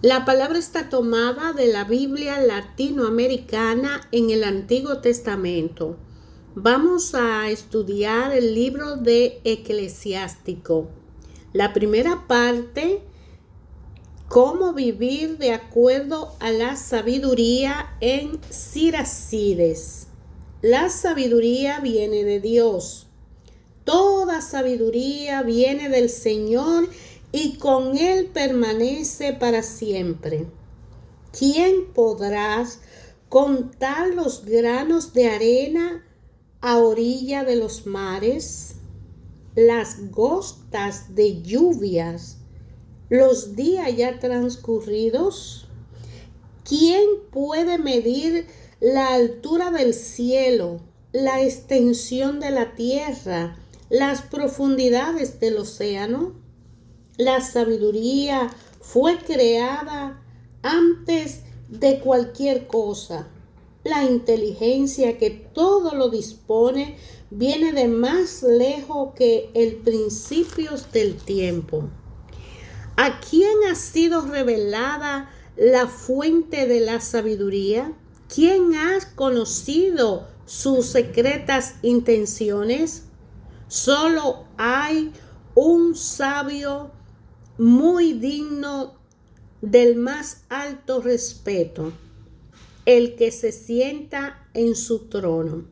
La palabra está tomada de la Biblia latinoamericana en el Antiguo Testamento. Vamos a estudiar el libro de Eclesiástico. La primera parte, cómo vivir de acuerdo a la sabiduría en Siracides. La sabiduría viene de Dios. Toda sabiduría viene del Señor y con Él permanece para siempre. ¿Quién podrá contar los granos de arena a orilla de los mares? Las gotas de lluvias, los días ya transcurridos. ¿Quién puede medir la altura del cielo, la extensión de la tierra, las profundidades del océano? La sabiduría fue creada antes de cualquier cosa. La inteligencia que todo lo dispone viene de más lejos que el principio del tiempo. ¿A quién ha sido revelada la fuente de la sabiduría? ¿Quién ha conocido sus secretas intenciones? Solo hay un sabio muy digno del más alto respeto, el que se sienta en su trono.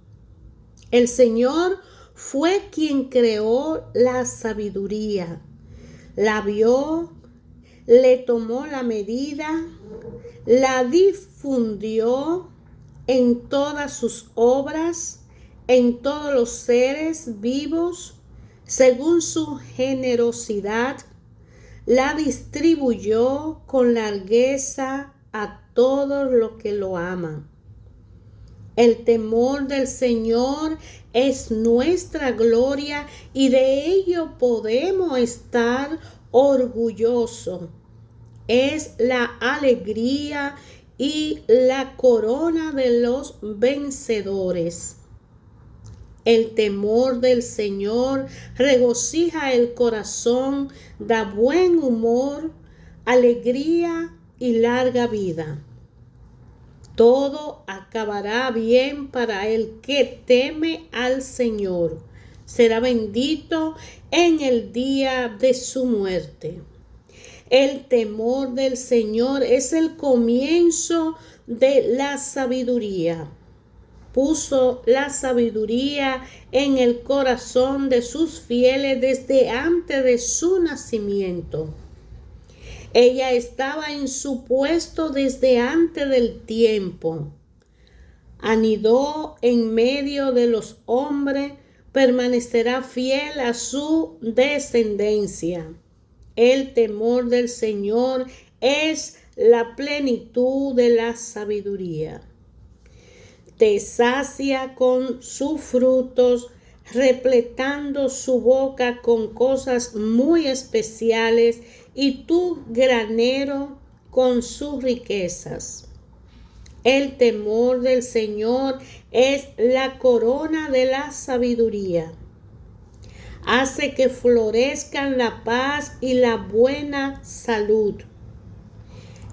El Señor fue quien creó la sabiduría, la vio, le tomó la medida, la difundió en todas sus obras, en todos los seres vivos, según su generosidad, la distribuyó con largueza a todos los que lo aman. El temor del Señor es nuestra gloria y de ello podemos estar orgullosos. Es la alegría y la corona de los vencedores. El temor del Señor regocija el corazón, da buen humor, alegría y larga vida. Todo acabará bien para el que teme al Señor. Será bendito en el día de su muerte. El temor del Señor es el comienzo de la sabiduría. Puso la sabiduría en el corazón de sus fieles desde antes de su nacimiento. Ella estaba en su puesto desde antes del tiempo. Anidó en medio de los hombres, permanecerá fiel a su descendencia. El temor del Señor es la plenitud de la sabiduría. Te sacia con sus frutos, repletando su boca con cosas muy especiales y tu granero con sus riquezas. El temor del Señor es la corona de la sabiduría. Hace que florezcan la paz y la buena salud.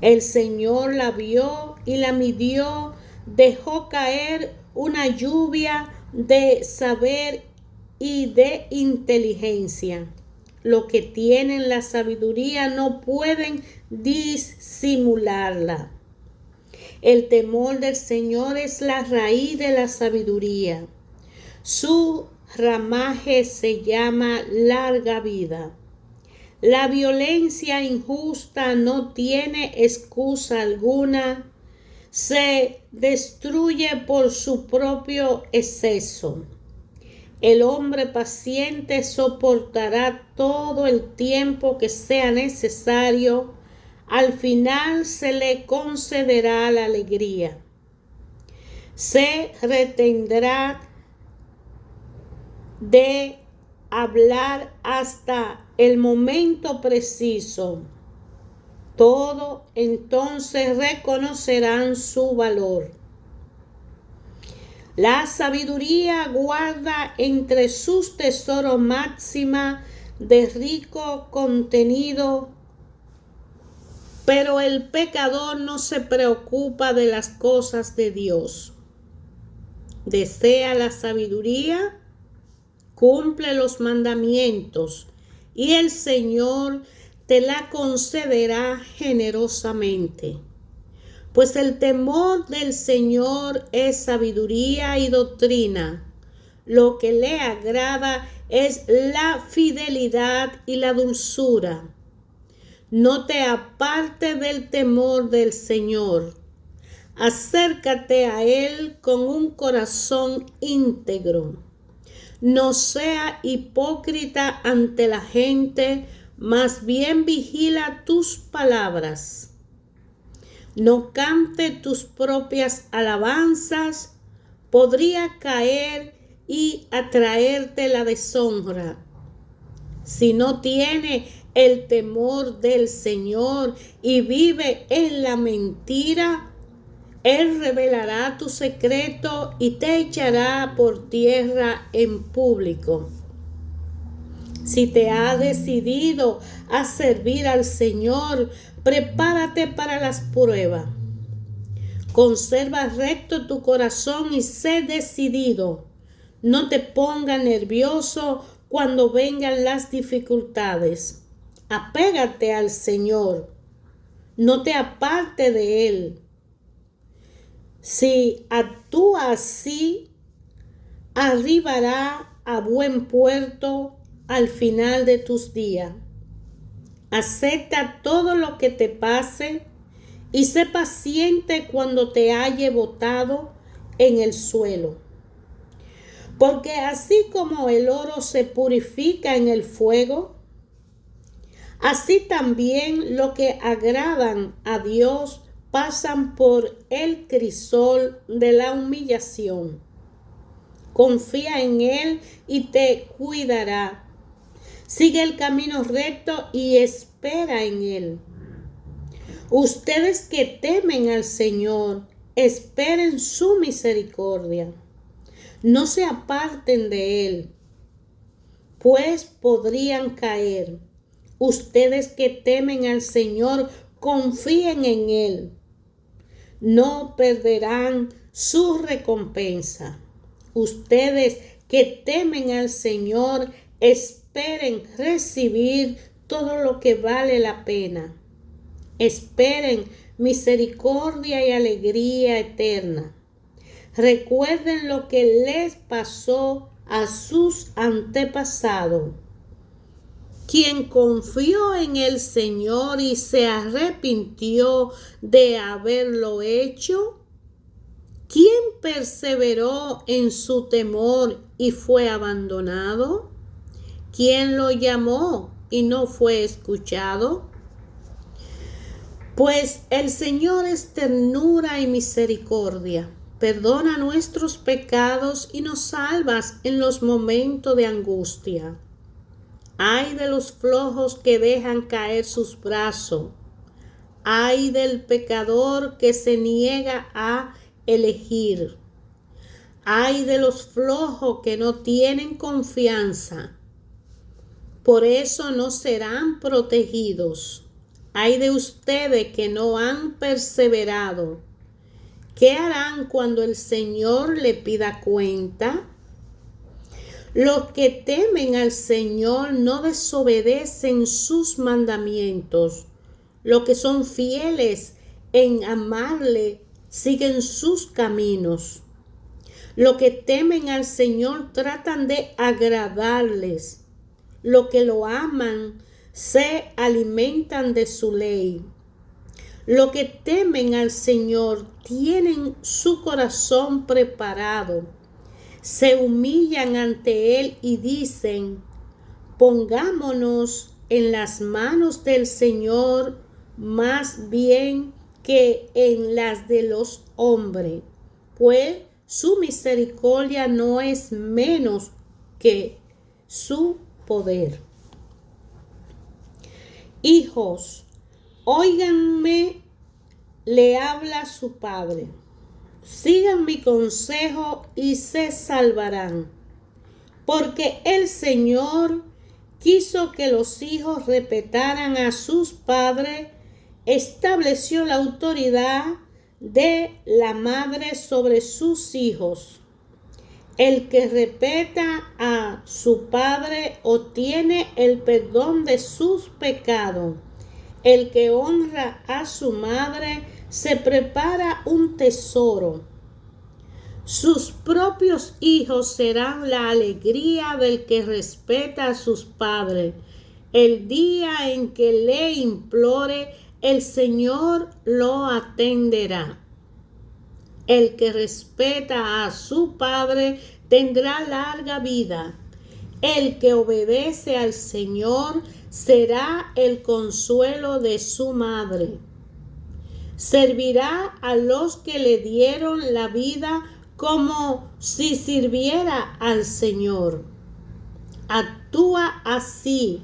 El Señor la vio y la midió, dejó caer una lluvia de saber y de inteligencia. Los que tienen la sabiduría no pueden disimularla. El temor del Señor es la raíz de la sabiduría. Su ramaje se llama larga vida. La violencia injusta no tiene excusa alguna. Se destruye por su propio exceso. El hombre paciente soportará todo el tiempo que sea necesario. Al final se le concederá la alegría. Se retendrá de hablar hasta el momento preciso. Todos entonces reconocerán su valor. La sabiduría guarda entre sus tesoros máxima de rico contenido Pero el pecador no se preocupa de las cosas de Dios. Desea la sabiduría, cumple los mandamientos y el Señor te la concederá generosamente. Pues el temor del Señor es sabiduría y doctrina. Lo que le agrada es la fidelidad y la dulzura. No te apartes del temor del Señor. Acércate a Él con un corazón íntegro. No sea hipócrita ante la gente, más bien vigila tus palabras. No cante tus propias alabanzas, podría caer y atraerte la deshonra. Si no tiene el temor del Señor y vive en la mentira, Él revelará tu secreto y te echará por tierra en público. Si te has decidido a servir al Señor, prepárate para las pruebas. Conserva recto tu corazón y sé decidido. No te pongas nervioso cuando vengan las dificultades. Apégate al Señor. No te apartes de Él. Si actúa así, arribará a buen puerto al final de tus días. Acepta todo lo que te pase y sé paciente cuando te halle botado en el suelo. Porque así como el oro se purifica en el fuego, así también lo que agradan a Dios pasan por el crisol de la humillación. Confía en Él y te cuidará. Sigue el camino recto y espera en Él. Ustedes que temen al Señor, esperen su misericordia. No se aparten de Él, pues podrían caer. Ustedes que temen al Señor, confíen en Él. No perderán su recompensa. Ustedes que temen al Señor, esperen recibir todo lo que vale la pena. Esperen misericordia y alegría eterna. Recuerden lo que les pasó a sus antepasados. Quien confió en el Señor y se arrepintió de haberlo hecho. ¿Quién perseveró en su temor y fue abandonado? ¿Quién lo llamó y no fue escuchado? Pues el Señor es ternura y misericordia. Perdona nuestros pecados y nos salvas en los momentos de angustia. Ay de los flojos que dejan caer sus brazos. Ay del pecador que se niega a elegir. Ay de los flojos que no tienen confianza. Por eso no serán protegidos. Ay de ustedes que no han perseverado. ¿Qué harán cuando el Señor le pida cuenta? Los que temen al Señor no desobedecen sus mandamientos. Los que son fieles en amarle siguen sus caminos. Los que temen al Señor tratan de agradarles. Los que lo aman se alimentan de su ley. Los que temen al Señor tienen su corazón preparado. Se humillan ante Él y dicen: pongámonos en las manos del Señor más bien que en las de los hombres, pues su misericordia no es menos que su poder. Hijos, óiganme, le habla su padre. Sigan mi consejo y se salvarán, porque el Señor quiso que los hijos respetaran a sus padres estableció la autoridad de la madre sobre sus hijos. El que respeta a su padre obtiene el perdón de sus pecados. El que honra a su madre se prepara un tesoro. Sus propios hijos serán la alegría del que respeta a sus padres. El día en que le implore, el Señor lo atenderá. El que respeta a su padre tendrá larga vida. El que obedece al Señor será el consuelo de su madre. Servirá a los que le dieron la vida como si sirviera al Señor. Actúa así.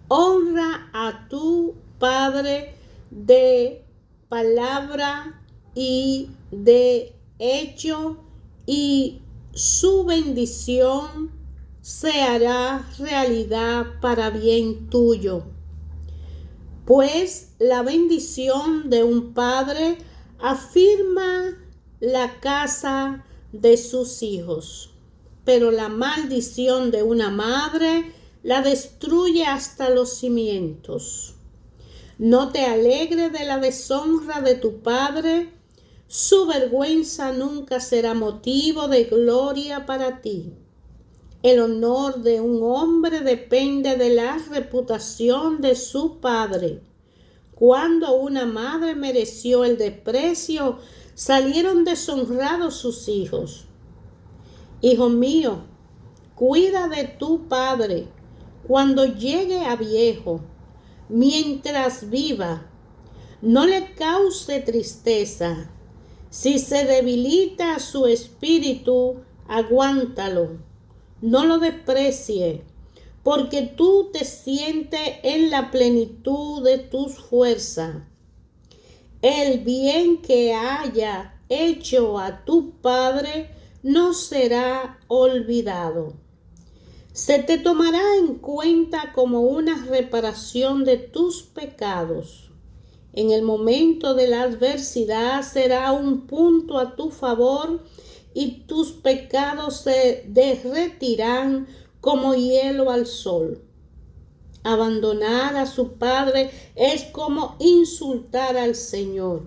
Honra a tu padre de palabra y de hecho, y su bendición se hará realidad para bien tuyo. Pues la bendición de un padre afirma la casa de sus hijos, pero la maldición de una madre la destruye hasta los cimientos. No te alegres de la deshonra de tu padre, su vergüenza nunca será motivo de gloria para ti. El honor de un hombre depende de la reputación de su padre. Cuando una madre mereció el desprecio, salieron deshonrados sus hijos. Hijo mío, cuida de tu padre cuando llegue a viejo, mientras viva. No le cause tristeza. Si se debilita su espíritu, aguántalo. No lo desprecie, porque tú te sientes en la plenitud de tus fuerzas. El bien que haya hecho a tu padre no será olvidado. Se te tomará en cuenta como una reparación de tus pecados. En el momento de la adversidad será un punto a tu favor y tus pecados se derretirán como hielo al sol. Abandonar a su padre es como insultar al Señor.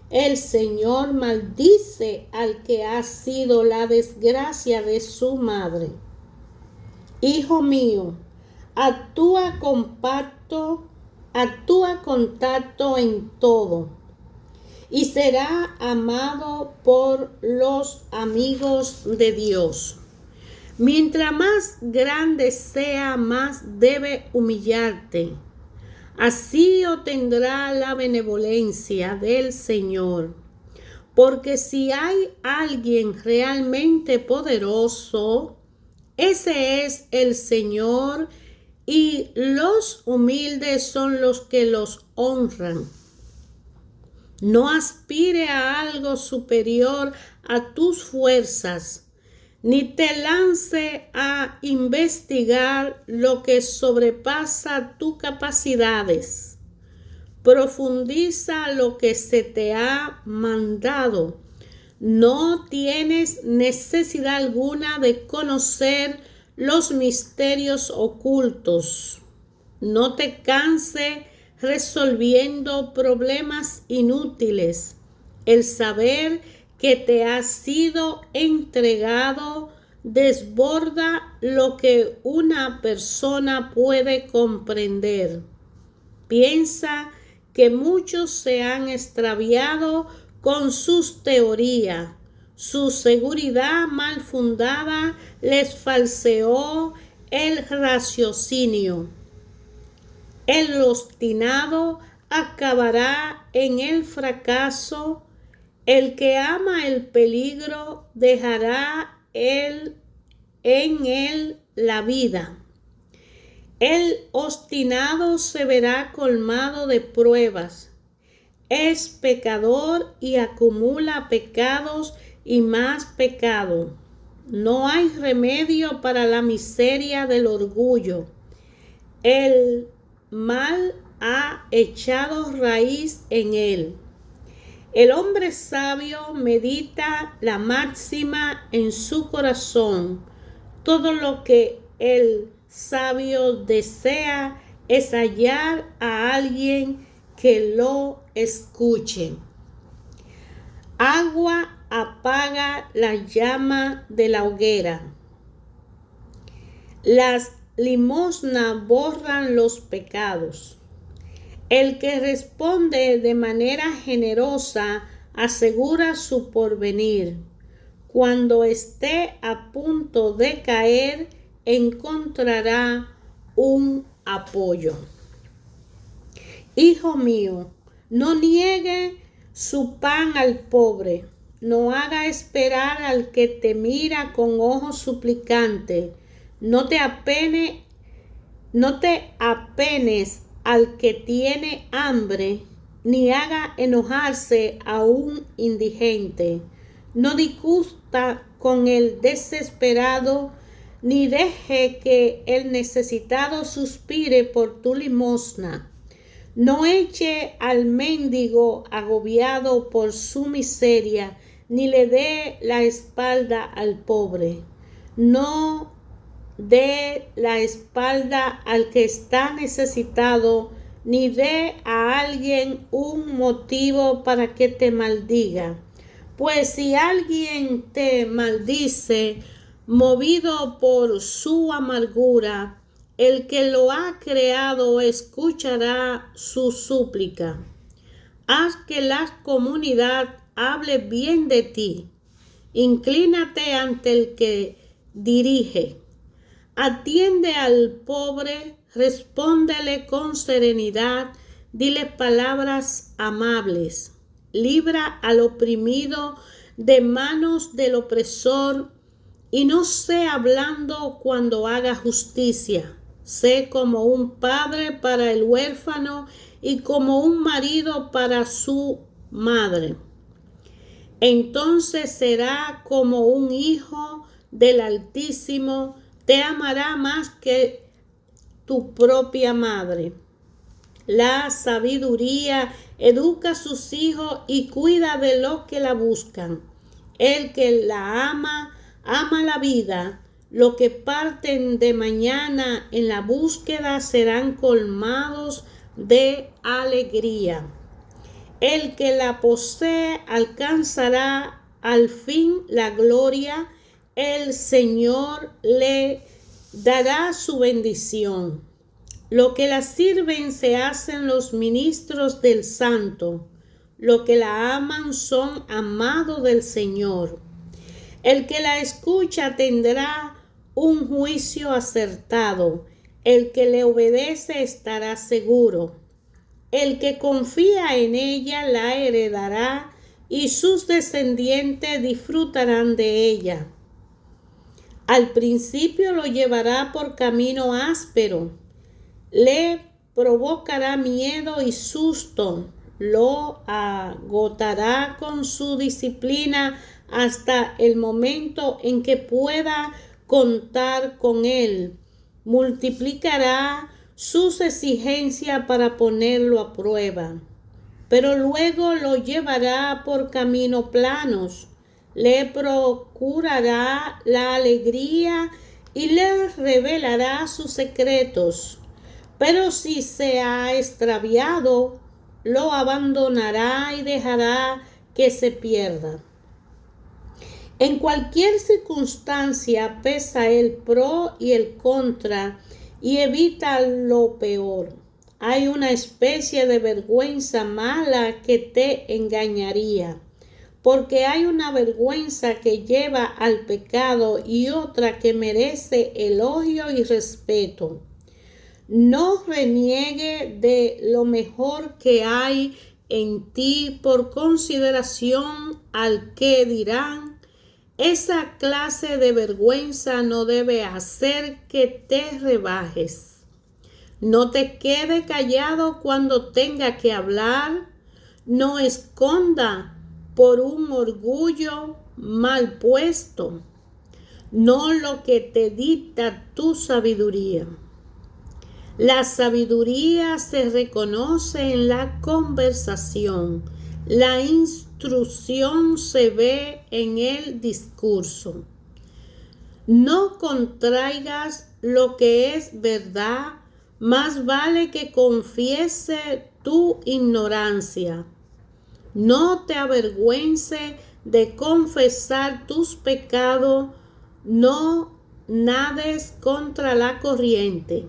El Señor maldice al que ha sido la desgracia de su madre. Hijo mío, actúa con tacto en todo y será amado por los amigos de Dios. Mientras más grande sea, más debe humillarte. Así obtendrá la benevolencia del Señor. Porque si hay alguien realmente poderoso, ese es el Señor, y los humildes son los que los honran. No aspire a algo superior a tus fuerzas, ni te lance a investigar lo que sobrepasa tus capacidades. Profundiza lo que se te ha mandado. No tienes necesidad alguna de conocer los misterios ocultos. No te canses resolviendo problemas inútiles. El saber que te ha sido entregado desborda lo que una persona puede comprender. Piensa que muchos se han extraviado con sus teorías. Su seguridad mal fundada les falseó el raciocinio. El obstinado acabará en el fracaso. El que ama el peligro dejará en él la vida. El obstinado se verá colmado de pruebas. Es pecador y acumula pecados y más pecado. No hay remedio para la miseria del orgullo. El mal ha echado raíz en él. El hombre sabio medita la máxima en su corazón. Todo lo que el sabio desea es hallar a alguien que lo escuche. Agua apaga la llama de la hoguera. Las limosnas borran los pecados. El que responde de manera generosa asegura su porvenir. Cuando esté a punto de caer, encontrará un apoyo. Hijo mío, no niegue su pan al pobre, no haga esperar al que te mira con ojos suplicantes, no te apenes al que tiene hambre, ni haga enojarse a un indigente. No discuta con el desesperado, ni deje que el necesitado suspire por tu limosna. No eche al mendigo agobiado por su miseria, ni le dé la espalda al pobre. No dé la espalda al que está necesitado, ni dé a alguien un motivo para que te maldiga. Pues si alguien te maldice, movido por su amargura, el que lo ha creado escuchará su súplica. Haz que la comunidad hable bien de ti. Inclínate ante el que dirige. Atiende al pobre, respóndele con serenidad, dile palabras amables. Libra al oprimido de manos del opresor y no sea blando cuando haga justicia. Sé como un padre para el huérfano y como un marido para su madre. Entonces será como un hijo del Altísimo, te amará más que tu propia madre. La sabiduría educa a sus hijos y cuida de los que la buscan. El que la ama, ama la vida. Los que parten de mañana en la búsqueda serán colmados de alegría. El que la posee alcanzará al fin la gloria. El Señor le dará su bendición. Lo que la sirven se hacen los ministros del Santo. Los que la aman son amados del Señor. El que la escucha tendrá un juicio acertado. El que le obedece estará seguro. El que confía en ella la heredará y sus descendientes disfrutarán de ella. Al principio lo llevará por camino áspero, le provocará miedo y susto, lo agotará con su disciplina hasta el momento en que pueda contar con él. Multiplicará sus exigencias para ponerlo a prueba, pero luego lo llevará por caminos planos, le procurará la alegría y le revelará sus secretos. Pero si se ha extraviado, lo abandonará y dejará que se pierda. En cualquier circunstancia pesa el pro y el contra y evita lo peor. Hay una especie de vergüenza mala que te engañaría, porque hay una vergüenza que lleva al pecado y otra que merece elogio y respeto. No reniegue de lo mejor que hay en ti por consideración al que dirán. Esa clase de vergüenza no debe hacer que te rebajes. No te quede callado cuando tenga que hablar. No esconda por un orgullo mal puesto, no lo que te dicta tu sabiduría. La sabiduría se reconoce en la conversación. La instrucción se ve en el discurso. No contraigas lo que es verdad, más vale que confiese tu ignorancia. No te avergüences de confesar tus pecados, no nades contra la corriente.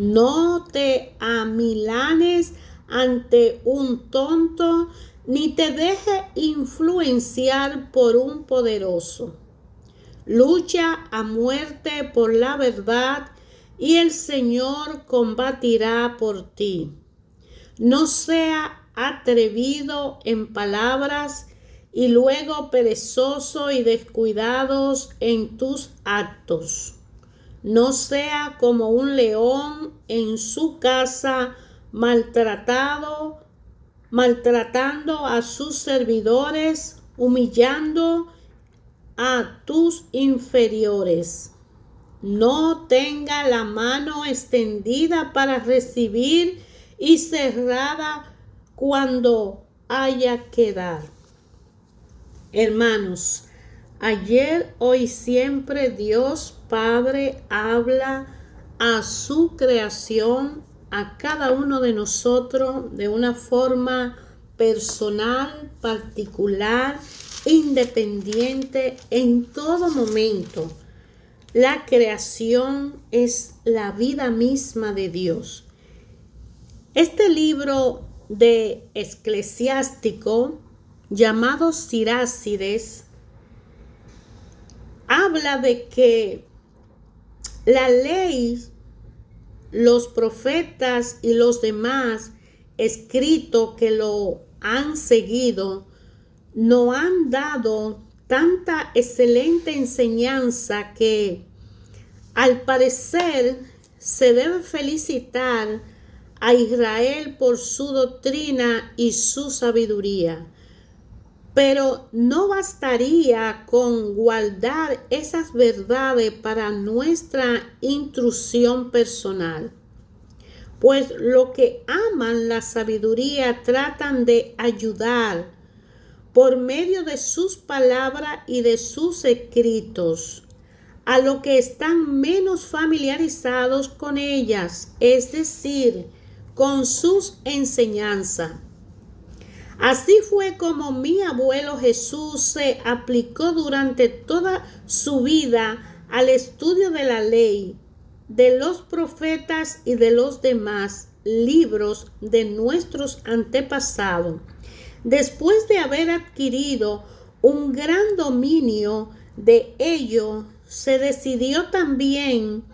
No te amilanes ante un tonto, ni te dejes influenciar por un poderoso. Lucha a muerte por la verdad y el Señor combatirá por ti. No sea atrevido en palabras y luego perezoso y descuidados en tus actos. No sea como un león en su casa maltratando a sus servidores, humillando a tus inferiores. No tenga la mano extendida para recibir y cerrada cuando haya que dar. Hermanos, ayer, hoy, siempre Dios Padre habla a su creación, a cada uno de nosotros de una forma personal, particular, independiente en todo momento. La creación es la vida misma de Dios. Este libro de Eclesiástico, llamado Sirácides, habla de que la ley, los profetas y los demás escritos que lo han seguido, nos han dado tanta excelente enseñanza que al parecer se debe felicitar a Israel por su doctrina y su sabiduría. Pero no bastaría con guardar esas verdades para nuestra instrucción personal, pues los que aman la sabiduría tratan de ayudar por medio de sus palabras y de sus escritos a los que están menos familiarizados con ellas, es decir, con sus enseñanzas. Así fue como mi abuelo Jesús se aplicó durante toda su vida al estudio de la ley, de los profetas y de los demás libros de nuestros antepasados. Después de haber adquirido un gran dominio de ello, se decidió también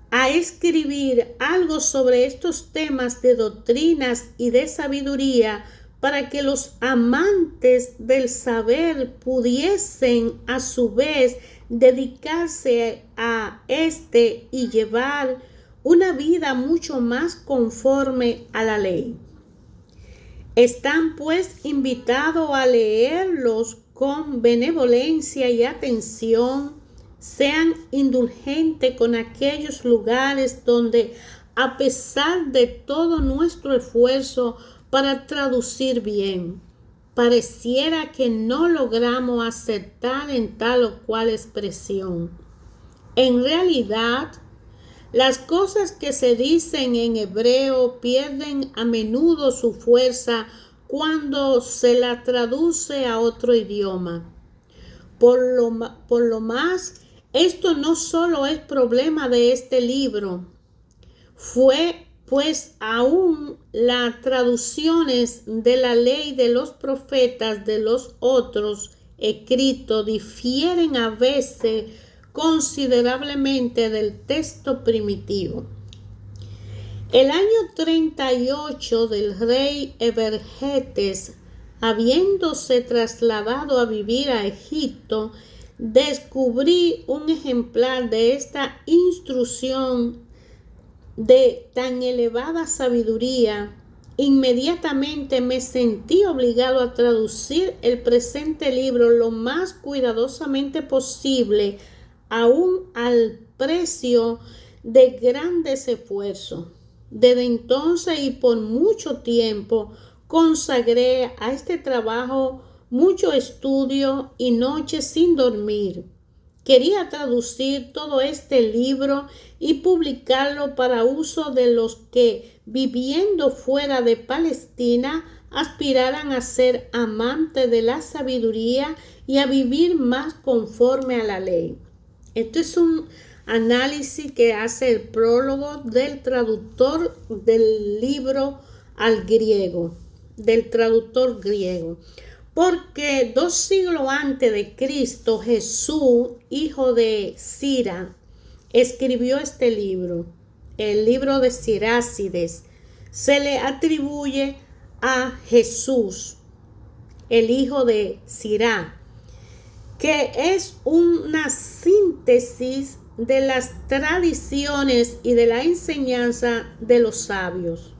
a escribir algo sobre estos temas de doctrinas y de sabiduría para que los amantes del saber pudiesen a su vez dedicarse a este y llevar una vida mucho más conforme a la ley. Están pues invitados a leerlos con benevolencia y atención. Sean indulgentes con aquellos lugares donde, a pesar de todo nuestro esfuerzo para traducir bien, pareciera que no logramos acertar en tal o cual expresión. En realidad, las cosas que se dicen en hebreo pierden a menudo su fuerza cuando se la traduce a otro idioma. Por lo más, esto no solo es problema de este libro, fue pues aún las traducciones de la ley de los profetas de los otros escritos difieren a veces considerablemente del texto primitivo. El año 38 del rey Ebergetes, habiéndose trasladado a vivir a Egipto, descubrí un ejemplar de esta instrucción de tan elevada sabiduría. Inmediatamente me sentí obligado a traducir el presente libro lo más cuidadosamente posible, aún al precio de grandes esfuerzos. Desde entonces y por mucho tiempo consagré a este trabajo mucho estudio y noches sin dormir. Quería traducir todo este libro y publicarlo para uso de los que, viviendo fuera de Palestina, aspiraran a ser amantes de la sabiduría y a vivir más conforme a la ley. Esto es un análisis que hace el prólogo del traductor del libro al griego, del traductor griego. Porque 2 siglos antes de Cristo, Jesús, hijo de Cira, escribió este libro, el libro de Sirácides. Se le atribuye a Jesús, el hijo de Sirá, que es una síntesis de las tradiciones y de la enseñanza de los sabios.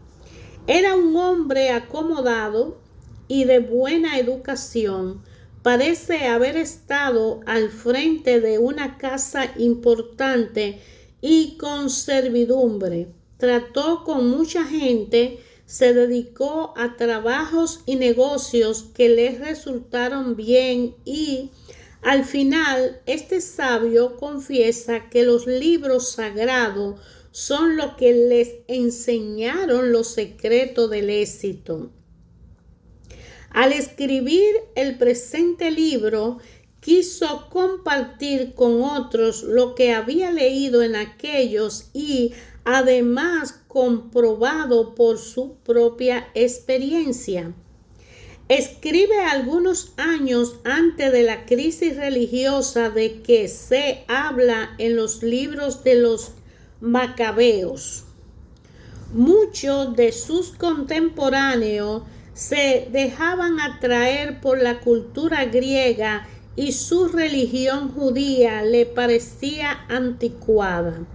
Era un hombre acomodado y de buena educación. Parece haber estado al frente de una casa importante y con servidumbre. Trató con mucha gente, se dedicó a trabajos y negocios que le resultaron bien y al final este sabio confiesa que los libros sagrados son lo que les enseñaron los secretos del éxito. Al escribir el presente libro, quiso compartir con otros lo que había leído en aquellos y además comprobado por su propia experiencia. Escribe algunos años antes de la crisis religiosa de que se habla en los libros de los Macabeos. Muchos de sus contemporáneos se dejaban atraer por la cultura griega y su religión judía le parecía anticuada.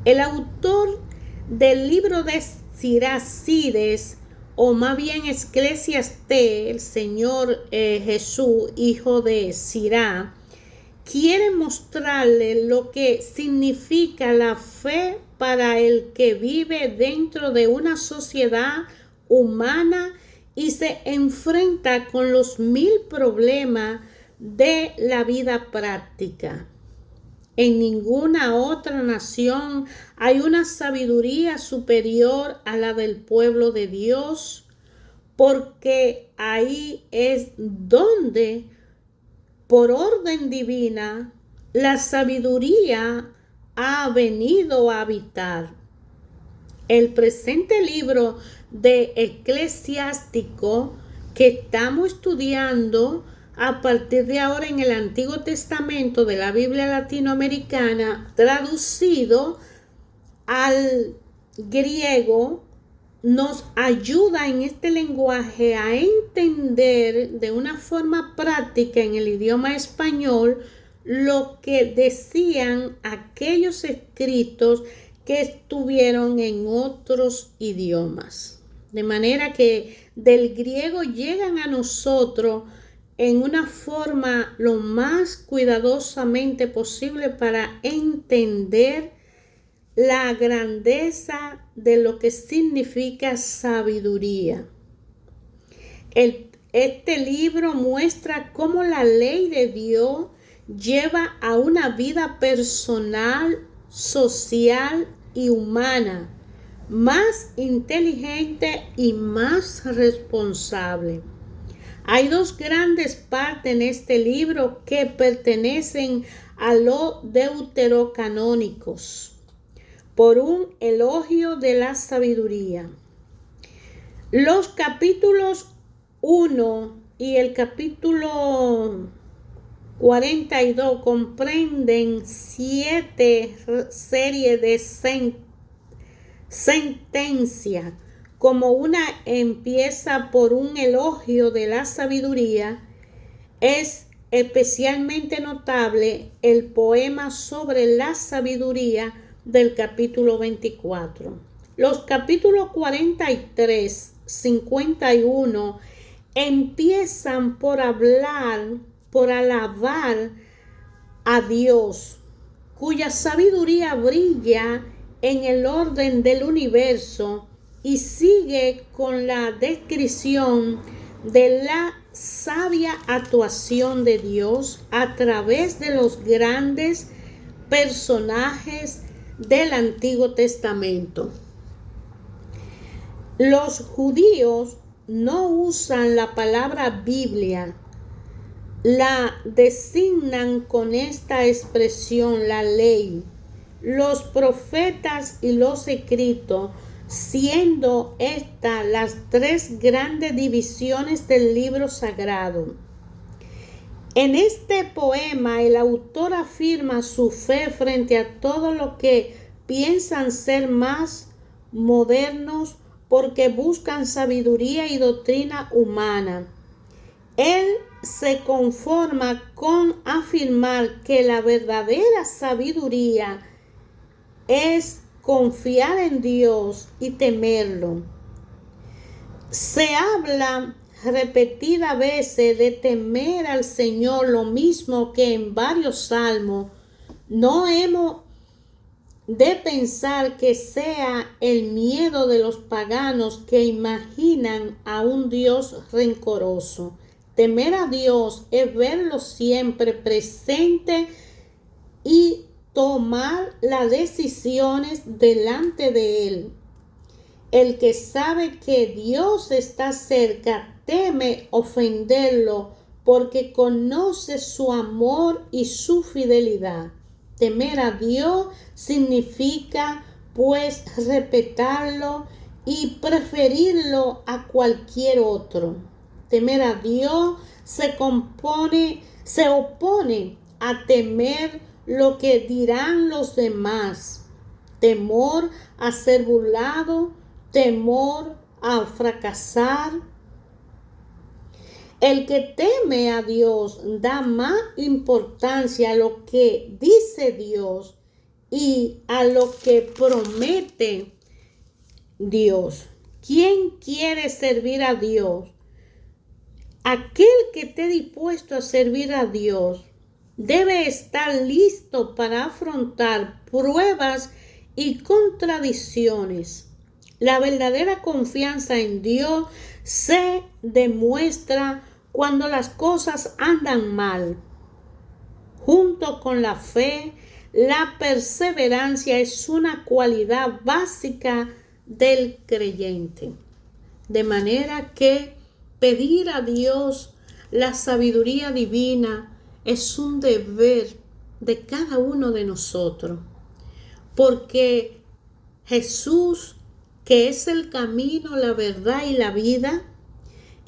El autor del libro de Sirácides, o más bien Eclesiastés, el Señor Jesús, hijo de Sirá, quiere mostrarle lo que significa la fe para el que vive dentro de una sociedad humana y se enfrenta con los 1000 problemas de la vida práctica. En ninguna otra nación hay una sabiduría superior a la del pueblo de Dios, porque ahí es donde, por orden divina, la sabiduría ha venido a habitar. El presente libro de Eclesiástico que estamos estudiando a partir de ahora en el Antiguo Testamento de la Biblia latinoamericana, traducido al griego, nos ayuda en este lenguaje a entender de una forma práctica en el idioma español lo que decían aquellos escritos que estuvieron en otros idiomas. De manera que del griego llegan a nosotros en una forma lo más cuidadosamente posible para entender la grandeza de lo que significa sabiduría. Este libro muestra cómo la ley de Dios lleva a una vida personal, social y humana más inteligente y más responsable. Hay 2 grandes partes en este libro que pertenecen a los deuterocanónicos. Por un elogio de la sabiduría. Los capítulos 1 y el capítulo 42 comprenden 7 series de sentencias. Como una empieza por un elogio de la sabiduría, es especialmente notable el poema sobre la sabiduría del capítulo 24. Los capítulos 43, 51 empiezan por alabar a Dios cuya sabiduría brilla en el orden del universo y sigue con la descripción de la sabia actuación de Dios a través de los grandes personajes del Antiguo Testamento. Los judíos no usan la palabra Biblia, la designan con esta expresión, la ley, los profetas y los escritos, siendo estas las tres grandes divisiones del libro sagrado. En este poema el autor afirma su fe frente a todo lo que piensan ser más modernos porque buscan sabiduría y doctrina humana. Él se conforma con afirmar que la verdadera sabiduría es confiar en Dios y temerlo. Se habla repetidas veces de temer al Señor, lo mismo que en varios salmos. No hemos de pensar que sea el miedo de los paganos que imaginan a un Dios rencoroso. Temer a Dios es verlo siempre presente y tomar las decisiones delante de Él. El que sabe que Dios está cerca teme ofenderlo porque conoce su amor y su fidelidad. Temer a Dios significa pues respetarlo y preferirlo a cualquier otro. Temer a Dios se opone a temer lo que dirán los demás. Temor a ser burlado, temor a fracasar. El que teme a Dios da más importancia a lo que dice Dios y a lo que promete Dios. ¿Quién quiere servir a Dios? Aquel que esté dispuesto a servir a Dios debe estar listo para afrontar pruebas y contradicciones. La verdadera confianza en Dios se demuestra cuando las cosas andan mal. Junto con la fe, la perseverancia es una cualidad básica del creyente. De manera que pedir a Dios la sabiduría divina es un deber de cada uno de nosotros. Porque Jesús, que es el camino, la verdad y la vida,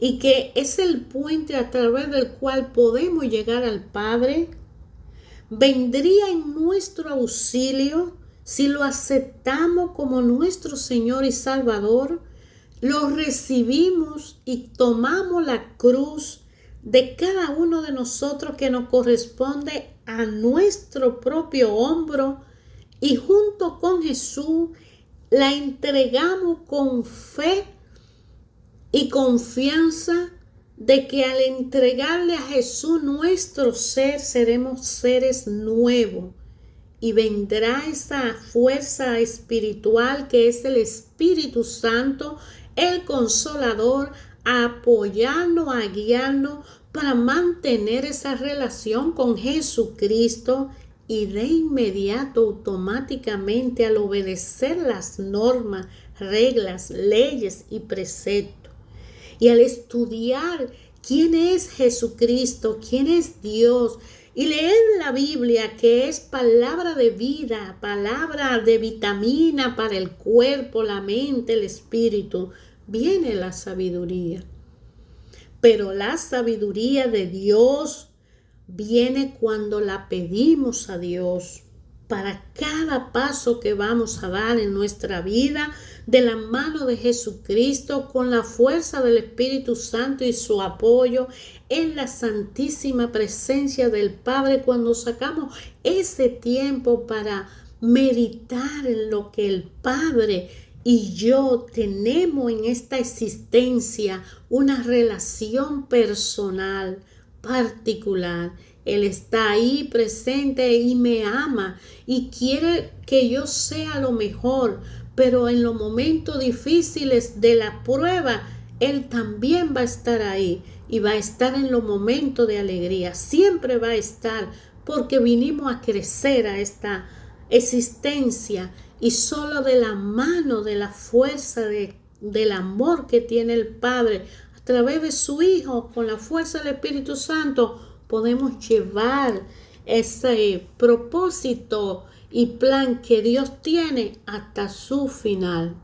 y que es el puente a través del cual podemos llegar al Padre, vendría en nuestro auxilio si lo aceptamos como nuestro Señor y Salvador, lo recibimos y tomamos la cruz de cada uno de nosotros que nos corresponde a nuestro propio hombro y junto con Jesús la entregamos con fe y confianza de que al entregarle a Jesús nuestro ser, seremos seres nuevos y vendrá esa fuerza espiritual que es el Espíritu Santo, el Consolador, a apoyarnos, a guiarnos para mantener esa relación con Jesucristo y de inmediato, automáticamente, al obedecer las normas, reglas, leyes y preceptos y al estudiar quién es Jesucristo, quién es Dios y leer la Biblia, que es palabra de vida, palabra de vitamina para el cuerpo, la mente, el espíritu, viene la sabiduría. Pero la sabiduría de Dios viene cuando la pedimos a Dios para cada paso que vamos a dar en nuestra vida, de la mano de Jesucristo, con la fuerza del Espíritu Santo y su apoyo en la santísima presencia del Padre, cuando sacamos ese tiempo para meditar en lo que el Padre y yo tenemos en esta existencia, una relación personal, particular. Él está ahí presente y me ama y quiere que yo sea lo mejor, pero en los momentos difíciles de la prueba, Él también va a estar ahí y va a estar en los momentos de alegría. Siempre va a estar porque vinimos a crecer a esta existencia y solo de la mano de la fuerza del amor que tiene el Padre a través de su Hijo, con la fuerza del Espíritu Santo, podemos llevar ese propósito y plan que Dios tiene hasta su final.